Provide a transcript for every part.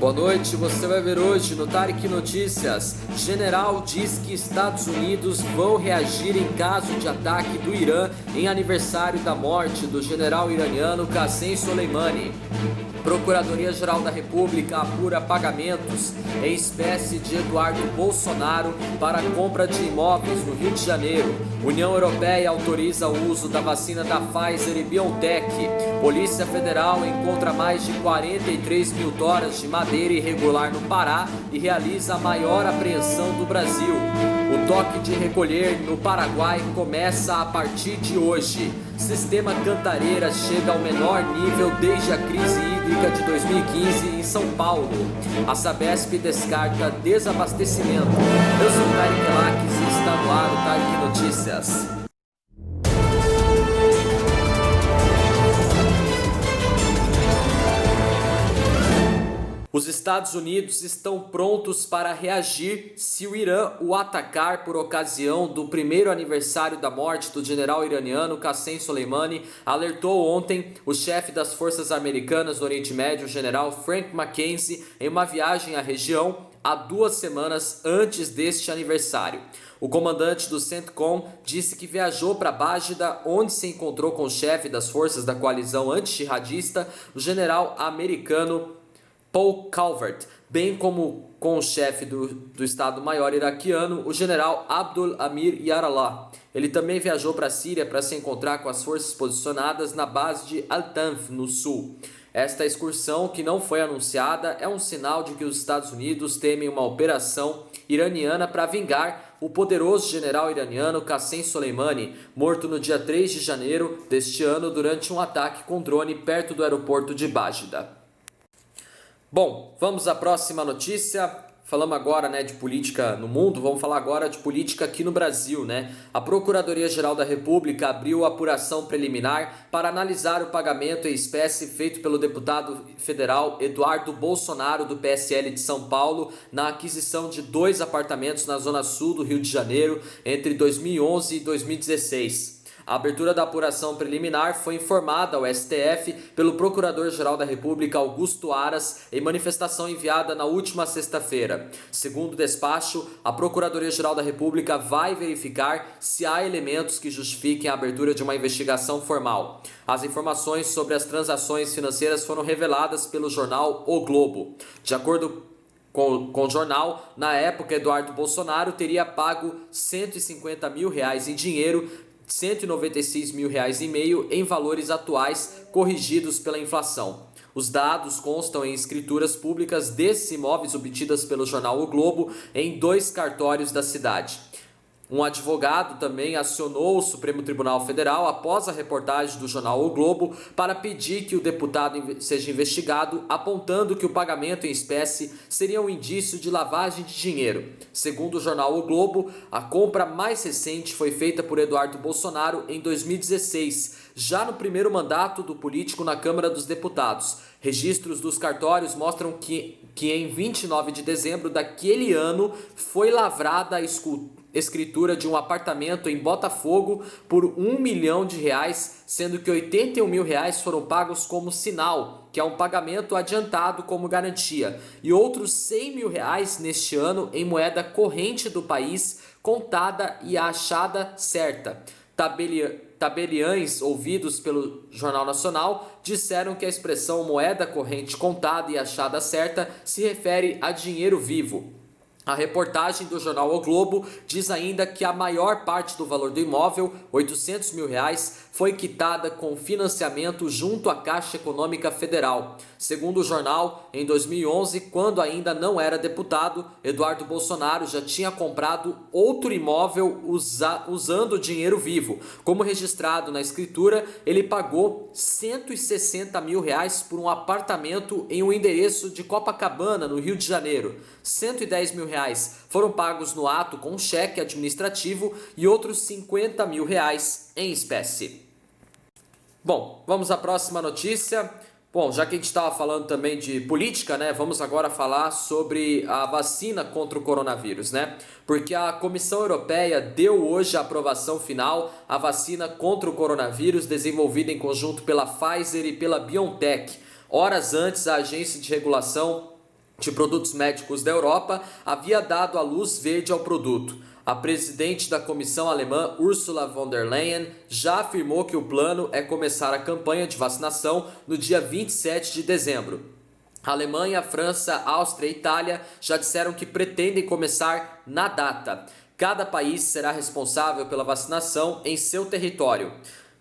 Boa noite, você vai ver hoje no Tarek Notícias. General diz que Estados Unidos vão reagir em caso de ataque do Irã em aniversário da morte do general iraniano Qassem Soleimani. Procuradoria-Geral da República apura pagamentos em espécie de Eduardo Bolsonaro para a compra de imóveis no Rio de Janeiro. União Europeia autoriza o uso da vacina da Pfizer e BioNTech. Polícia Federal encontra mais de 43 mil toras de madeira irregular no Pará e realiza a maior apreensão do Brasil. O toque de recolher no Paraguai começa a partir de hoje. Sistema Cantareira chega ao menor nível desde a crise hídrica de 2015 em São Paulo. A Sabesp descarta desabastecimento. Eu sou o Tarek Laques e está no ar o Tarek Notícias. Os Estados Unidos estão prontos para reagir se o Irã o atacar por ocasião do primeiro aniversário da morte do general iraniano Qassem Soleimani, alertou ontem o chefe das forças americanas do Oriente Médio, o general Frank McKenzie, em uma viagem à região há 2 semanas antes deste aniversário. O comandante do CENTCOM disse que viajou para Bágida, onde se encontrou com o chefe das forças da coalizão anti-jihadista, o general americano Paul Calvert, bem como com o chefe do Estado-Maior iraquiano, o general Abdul Amir Yarallah. Ele também viajou para a Síria para se encontrar com as forças posicionadas na base de Al-Tanf, no sul. Esta excursão, que não foi anunciada, é um sinal de que os Estados Unidos temem uma operação iraniana para vingar o poderoso general iraniano Qassem Soleimani, morto no dia 3 de janeiro deste ano durante um ataque com drone perto do aeroporto de Bágida. Bom, vamos à próxima notícia. Falamos agora, de política no mundo, vamos falar agora de política aqui no Brasil, A Procuradoria-Geral da República abriu a apuração preliminar para analisar o pagamento em espécie feito pelo deputado federal Eduardo Bolsonaro, do PSL de São Paulo, na aquisição de 2 apartamentos na zona sul do Rio de Janeiro entre 2011 e 2016. A abertura da apuração preliminar foi informada ao STF pelo Procurador-Geral da República Augusto Aras em manifestação enviada na última sexta-feira. Segundo o despacho, a Procuradoria-Geral da República vai verificar se há elementos que justifiquem a abertura de uma investigação formal. As informações sobre as transações financeiras foram reveladas pelo jornal O Globo. De acordo com o jornal, na época, Eduardo Bolsonaro teria pago R$150 mil em dinheiro, R$196,5 mil em valores atuais corrigidos pela inflação. Os dados constam em escrituras públicas desses imóveis obtidas pelo jornal O Globo em 2 cartórios da cidade. Um advogado também acionou o Supremo Tribunal Federal após a reportagem do jornal O Globo para pedir que o deputado seja investigado, apontando que o pagamento em espécie seria um indício de lavagem de dinheiro. Segundo o jornal O Globo, a compra mais recente foi feita por Eduardo Bolsonaro em 2016, já no primeiro mandato do político na Câmara dos Deputados. Registros dos cartórios mostram que em 29 de dezembro daquele ano foi lavrada a escritura de um apartamento em Botafogo por R$1 milhão, sendo que R$81 mil foram pagos como sinal, que é um pagamento adiantado como garantia, e outros R$100 mil neste ano em moeda corrente do país, contada e achada certa. Tabeliães ouvidos pelo Jornal Nacional disseram que a expressão moeda corrente contada e achada certa se refere a dinheiro vivo. A reportagem do jornal O Globo diz ainda que a maior parte do valor do imóvel, R$800 mil, foi quitada com financiamento junto à Caixa Econômica Federal. Segundo o jornal, em 2011, quando ainda não era deputado, Eduardo Bolsonaro já tinha comprado outro imóvel usando dinheiro vivo. Como registrado na escritura, ele pagou R$160 mil por um apartamento em um endereço de Copacabana, no Rio de Janeiro. R$110 mil foram pagos no ato com cheque administrativo e outros R$50 mil em espécie. Bom, vamos à próxima notícia. Bom, já que a gente estava falando também de política, vamos agora falar sobre a vacina contra o coronavírus, Porque a Comissão Europeia deu hoje a aprovação final à vacina contra o coronavírus desenvolvida em conjunto pela Pfizer e pela BioNTech. Horas antes, a agência de regulação de Produtos Médicos da Europa havia dado a luz verde ao produto. A presidente da comissão alemã, Ursula von der Leyen, já afirmou que o plano é começar a campanha de vacinação no dia 27 de dezembro. A Alemanha, França, Áustria e Itália já disseram que pretendem começar na data. Cada país será responsável pela vacinação em seu território.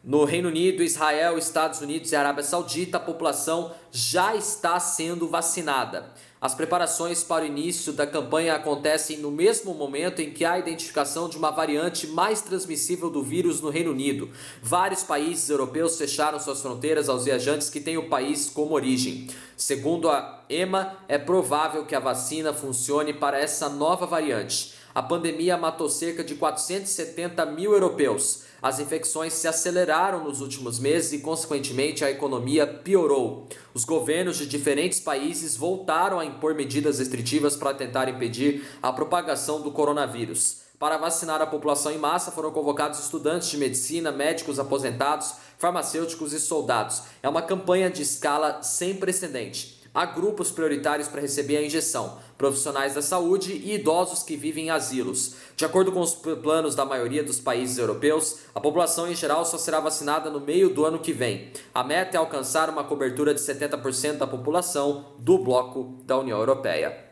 No Reino Unido, Israel, Estados Unidos e Arábia Saudita, a população já está sendo vacinada. As preparações para o início da campanha acontecem no mesmo momento em que há a identificação de uma variante mais transmissível do vírus no Reino Unido. Vários países europeus fecharam suas fronteiras aos viajantes que têm o país como origem. Segundo a EMA, é provável que a vacina funcione para essa nova variante. A pandemia matou cerca de 470 mil europeus. As infecções se aceleraram nos últimos meses e, consequentemente, a economia piorou. Os governos de diferentes países voltaram a impor medidas restritivas para tentar impedir a propagação do coronavírus. Para vacinar a população em massa, foram convocados estudantes de medicina, médicos aposentados, farmacêuticos e soldados. É uma campanha de escala sem precedente. Há grupos prioritários para receber a injeção: profissionais da saúde e idosos que vivem em asilos. De acordo com os planos da maioria dos países europeus, a população em geral só será vacinada no meio do ano que vem. A meta é alcançar uma cobertura de 70% da população do bloco da União Europeia.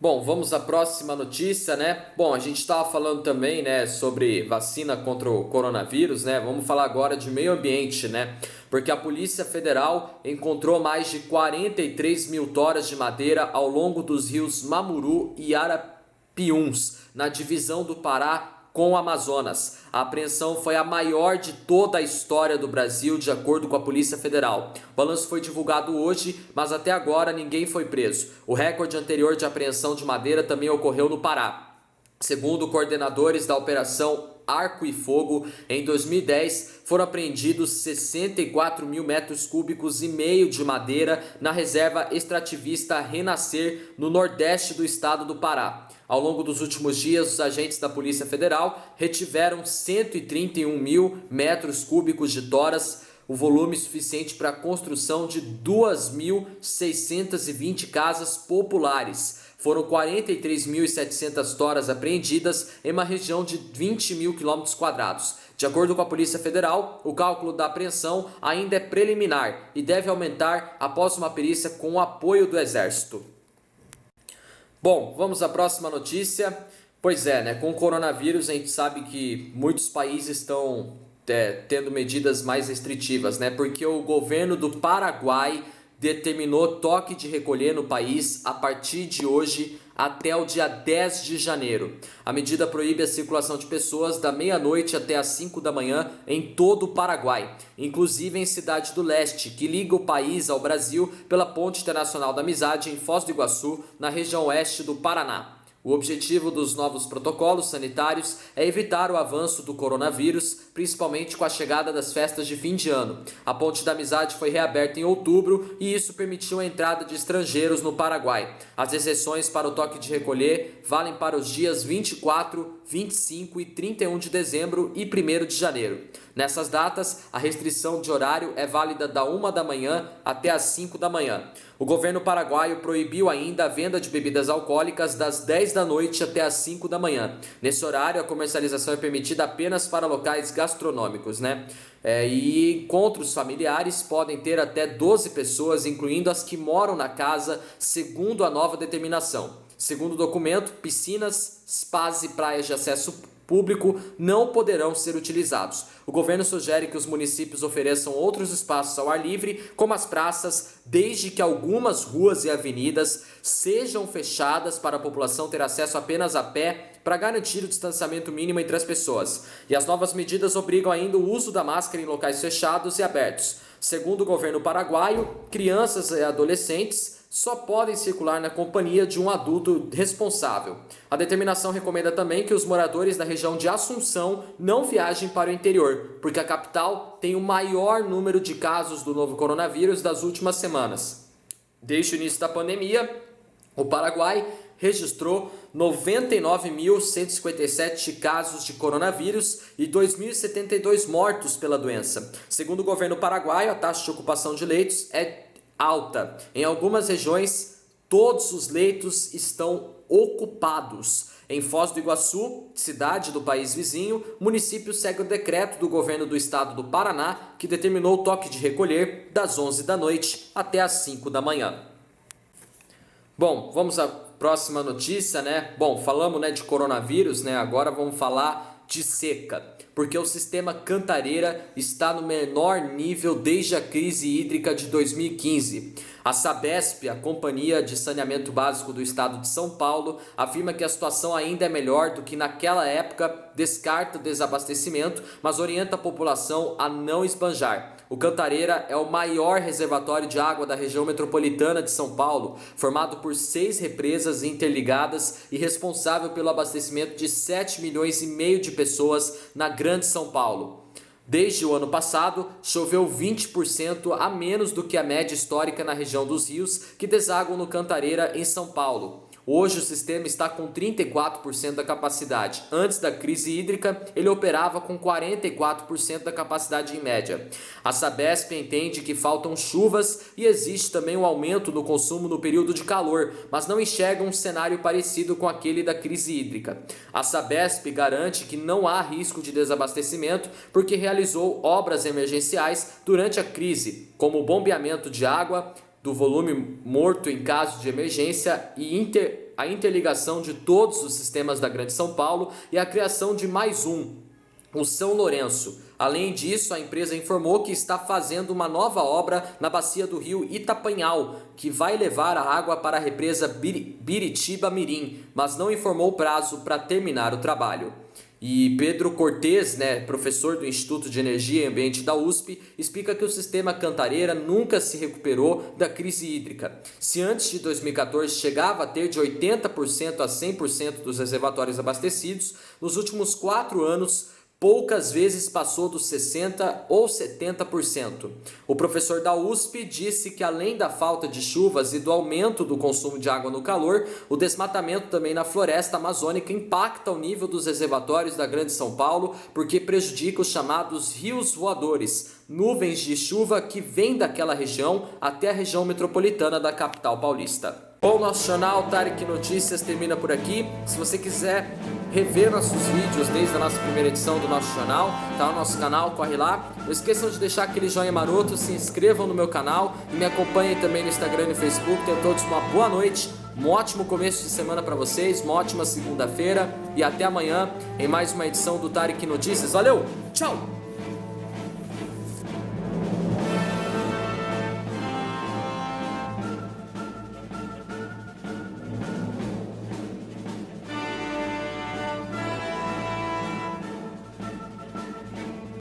Bom, vamos à próxima notícia, né? Bom, a gente estava falando também, né, sobre vacina contra o coronavírus, né? Vamos falar agora de meio ambiente, né? Porque a Polícia Federal encontrou mais de 43 mil toras de madeira ao longo dos rios Mamuru e Arapiuns, na divisão do Pará com o Amazonas. A apreensão foi a maior de toda a história do Brasil, de acordo com a Polícia Federal. O balanço foi divulgado hoje, mas até agora ninguém foi preso. O recorde anterior de apreensão de madeira também ocorreu no Pará. Segundo coordenadores da Operação Arco e Fogo, em 2010 foram apreendidos 64 mil metros cúbicos e meio de madeira na reserva extrativista Renascer, no nordeste do estado do Pará. Ao longo dos últimos dias, os agentes da Polícia Federal retiveram 131 mil metros cúbicos de toras, o volume suficiente para a construção de 2.620 casas populares. Foram 43.700 toras apreendidas em uma região de 20 mil quilômetros quadrados. De acordo com a Polícia Federal, o cálculo da apreensão ainda é preliminar e deve aumentar após uma perícia com o apoio do Exército. Bom, vamos à próxima notícia. Pois é, né? Com o coronavírus a gente sabe que muitos países estão tendo medidas mais restritivas, né? Porque o governo do Paraguai determinou toque de recolher no país a partir de hoje até o dia 10 de janeiro. A medida proíbe a circulação de pessoas da meia-noite até as 5 da manhã em todo o Paraguai, inclusive em Cidade do Leste, que liga o país ao Brasil pela Ponte Internacional da Amizade em Foz do Iguaçu, na região oeste do Paraná. O objetivo dos novos protocolos sanitários é evitar o avanço do coronavírus, principalmente com a chegada das festas de fim de ano. A Ponte da Amizade foi reaberta em outubro e isso permitiu a entrada de estrangeiros no Paraguai. As exceções para o toque de recolher valem para os dias 24, 25 e 31 de dezembro e 1º de janeiro. Nessas datas, a restrição de horário é válida da 1 da manhã até as 5 da manhã. O governo paraguaio proibiu ainda a venda de bebidas alcoólicas das 10 da noite até as 5 da manhã. Nesse horário, a comercialização é permitida apenas para locais gastronômicos, né? E encontros familiares podem ter até 12 pessoas, incluindo as que moram na casa, segundo a nova determinação. Segundo o documento, piscinas, spas e praias de acesso público não poderão ser utilizados. O governo sugere que os municípios ofereçam outros espaços ao ar livre, como as praças, desde que algumas ruas e avenidas sejam fechadas para a população ter acesso apenas a pé, para garantir o distanciamento mínimo entre as pessoas. E as novas medidas obrigam ainda o uso da máscara em locais fechados e abertos. Segundo o governo paraguaio, crianças e adolescentes só podem circular na companhia de um adulto responsável. A determinação recomenda também que os moradores da região de Assunção não viajem para o interior, porque a capital tem o maior número de casos do novo coronavírus das últimas semanas. Desde o início da pandemia, o Paraguai registrou 99.157 casos de coronavírus e 2.072 mortos pela doença. Segundo o governo paraguaio, a taxa de ocupação de leitos é alta. Em algumas regiões, todos os leitos estão ocupados. Em Foz do Iguaçu, cidade do país vizinho, o município segue o decreto do governo do estado do Paraná, que determinou o toque de recolher das 11 da noite até as 5 da manhã. Bom, vamos à próxima notícia, né? Bom, falamos, né, de coronavírus, né? Agora vamos falar de seca, porque o sistema Cantareira está no menor nível desde a crise hídrica de 2015. A Sabesp, a Companhia de Saneamento Básico do Estado de São Paulo, afirma que a situação ainda é melhor do que naquela época, descarta o desabastecimento, mas orienta a população a não esbanjar. O Cantareira é o maior reservatório de água da região metropolitana de São Paulo, formado por 6 represas interligadas e responsável pelo abastecimento de 7,5 milhões de pessoas na Grande São Paulo. Desde o ano passado, choveu 20% a menos do que a média histórica na região dos rios que desaguam no Cantareira, em São Paulo. Hoje o sistema está com 34% da capacidade. Antes da crise hídrica, ele operava com 44% da capacidade em média. A Sabesp entende que faltam chuvas e existe também um aumento no consumo no período de calor, mas não enxerga um cenário parecido com aquele da crise hídrica. A Sabesp garante que não há risco de desabastecimento porque realizou obras emergenciais durante a crise, como o bombeamento de água, do volume morto em caso de emergência e a interligação de todos os sistemas da Grande São Paulo e a criação de mais um, o São Lourenço. Além disso, a empresa informou que está fazendo uma nova obra na bacia do rio Itapanhal, que vai levar a água para a represa Biritiba-Mirim, mas não informou o prazo para terminar o trabalho. E Pedro Cortes, professor do Instituto de Energia e Ambiente da USP, explica que o sistema Cantareira nunca se recuperou da crise hídrica. Se antes de 2014 chegava a ter de 80% a 100% dos reservatórios abastecidos, nos últimos 4 anos poucas vezes passou dos 60% ou 70%. O professor da USP disse que além da falta de chuvas e do aumento do consumo de água no calor, o desmatamento também na floresta amazônica impacta o nível dos reservatórios da Grande São Paulo, porque prejudica os chamados rios voadores, nuvens de chuva que vêm daquela região até a região metropolitana da capital paulista. Bom, nosso jornal Tarek Notícias termina por aqui. Se você quiser rever nossos vídeos desde a nossa primeira edição do nosso jornal, tá no nosso canal, corre lá. Não esqueçam de deixar aquele joinha maroto, se inscrevam no meu canal e me acompanhem também no Instagram e no Facebook. Tenham todos uma boa noite, um ótimo começo de semana para vocês, uma ótima segunda-feira e até amanhã em mais uma edição do Tarek Notícias. Valeu, tchau!